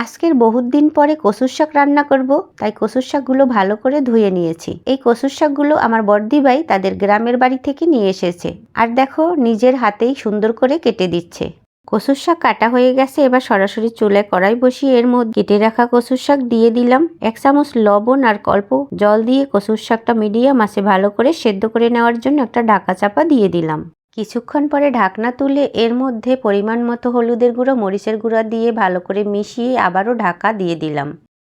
আজকের বহুত দিন পরে কচুর শাক রান্না করব, তাই কচুর শাকগুলো ভালো করে ধুয়ে নিয়েছি। এই কচুর শাকগুলো আমার বড়দিভাই তাদের গ্রামের বাড়ি থেকে নিয়ে এসেছে, আর দেখো নিজের হাতেই সুন্দর করে কেটে দিচ্ছে। কচুর শাক কাটা হয়ে গেছে, এবার সরাসরি চুলায় কড়াই বসিয়ে এর মধ্যে কেটে রাখা কচুর শাক দিয়ে দিলাম। 1 চামচ লবণ আর অল্প জল দিয়ে কচুর শাকটা মিডিয়াম আঁচে ভালো করে সেদ্ধ করে নেওয়ার জন্য একটা ঢাকা চাপা দিয়ে দিলাম। কিছুক্ষণ পরে ঢাকনা তুলে এর মধ্যে পরিমাণ মতো হলুদের গুঁড়ো, মরিচের গুঁড়া দিয়ে ভালো করে মিশিয়ে আবারও ঢাকা দিয়ে দিলাম।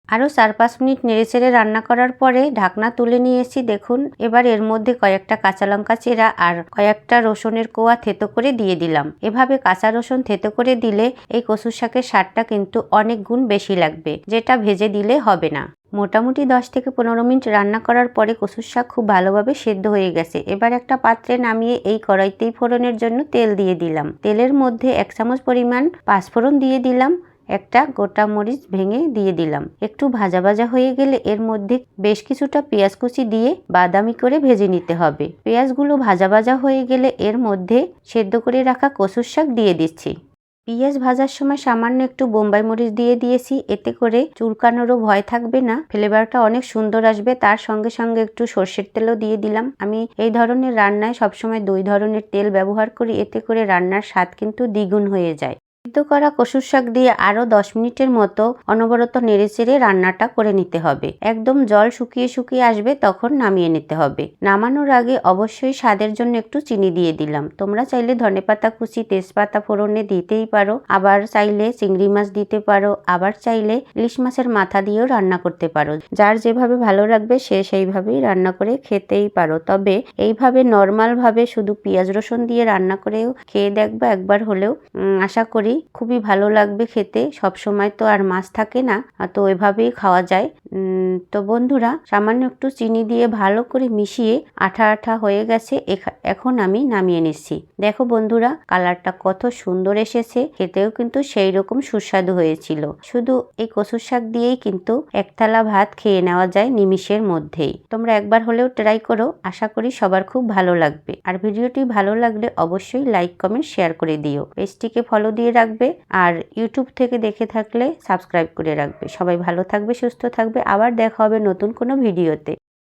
আরও 4-5 মিনিট নেড়েচেড়ে রান্না করার পরে ঢাকনা তুলে নিয়েছি। দেখুন, এবার এর মধ্যে কয়েকটা কাঁচা লঙ্কা চেরা আর কয়েকটা রসুনের কোয়া থেতো করে দিয়ে দিলাম। এভাবে কাঁচা রসুন থেতো করে দিলে এই কচুর শাকের স্বাদটা কিন্তু অনেক গুণ বেশি লাগবে, যেটা ভেজে দিলে হবে না। মোটামুটি 10 থেকে 15 মিনিট রান্না করার পরে কচুর শাক খুব ভালোভাবে সেদ্ধ হয়ে গেছে। এবার একটা পাত্রে নামিয়ে এই কড়াইতেই ফোড়নের জন্য তেল দিয়ে দিলাম। তেলের মধ্যে 1 চামচ পরিমাণ পাঁচফোড়ন দিয়ে দিলাম। একটা গোটা মরিচ ভেঙে দিয়ে দিলাম। একটু ভাজা ভাজা হয়ে গেলে এর মধ্যে বেশ কিছুটা পেঁয়াজ কুচি দিয়ে বাদামি করে ভেজে নিতে হবে। পেঁয়াজগুলো ভাজা ভাজা হয়ে গেলে এর মধ্যে সেদ্ধ করে রাখা কচুর শাক দিয়ে দিচ্ছি। পেঁয়াজ ভাজার সময় সামান্য একটু বোম্বাই মরিচ দিয়ে দিয়েছি, এতে করে চুলকানোরও ভয় থাকবে না, ফ্লেভারটা অনেক সুন্দর আসবে। তার সঙ্গে সঙ্গে একটু সর্ষের তেলও দিয়ে দিলাম। আমি এই ধরনের রান্নায় সবসময় 2 ধরনের তেল ব্যবহার করি, এতে করে রান্নার স্বাদ কিন্তু দ্বিগুণ হয়ে যায়। সিদ্ধ করা কচুর শাক দিয়ে আরও 10 মিনিটের মতো অনবরত নেড়েচেড়ে রান্নাটা করে নিতে হবে। একদম জল শুকিয়ে শুকিয়ে আসবে, তখন নামিয়ে নিতে হবে। নামানোর আগে অবশ্যই স্বাদের জন্য একটু চিনি দিয়ে দিলাম। তোমরা চাইলে ধনেপাতা কুচি, তেজপাতা ফোড়নে দিতেই পারো, আবার চাইলে চিংড়ি মাছ দিতে পারো, আবার চাইলে ইলিশ মাছের মাথা দিয়েও রান্না করতে পারো। যার যেভাবে ভালো লাগবে সে সেইভাবেই রান্না করে খেতেই পারো। তবে এইভাবে নর্মাল ভাবে শুধু পেঁয়াজ রসুন দিয়ে রান্না করেও খেয়ে দেখবা একবার হলেও। আশা করি খুবই ভালো লাগবে খেতে। সব সময় তো আর মাছ থাকে না, তো এভাবেই খাওয়া যায়। তো বন্ধুরা, সামান্য একটু চিনি দিয়ে ভালো করে মিশিয়ে আঠা আঠা হয়ে গেছে। এখন আমি নামিয়ে নিচ্ছি। দেখো বন্ধুরা, কালারটা কত সুন্দর এসেছে, খেতেও কিন্তু সেই রকম সুস্বাদু হয়েছিল। শুধু এই কচুর শাক দিয়েই কিন্তু এক থালা ভাত খেয়ে নেওয়া যায় নিমিষের মধ্যেই। তোমরা একবার হলেও ট্রাই করো, আশা করি সবার খুব ভালো লাগবে। আর ভিডিওটি ভালো লাগলে অবশ্যই লাইক, কমেন্ট, শেয়ার করে দিও। পেজটিকে ফলো দিয়ে রাখবে, আর ইউটিউব থেকে দেখে থাকলে সাবস্ক্রাইব করে রাখবে। সবাই ভালো থাকবে, সুস্থ থাকবে। আবার দেখা হবে নতুন কোনো ভিডিওতে।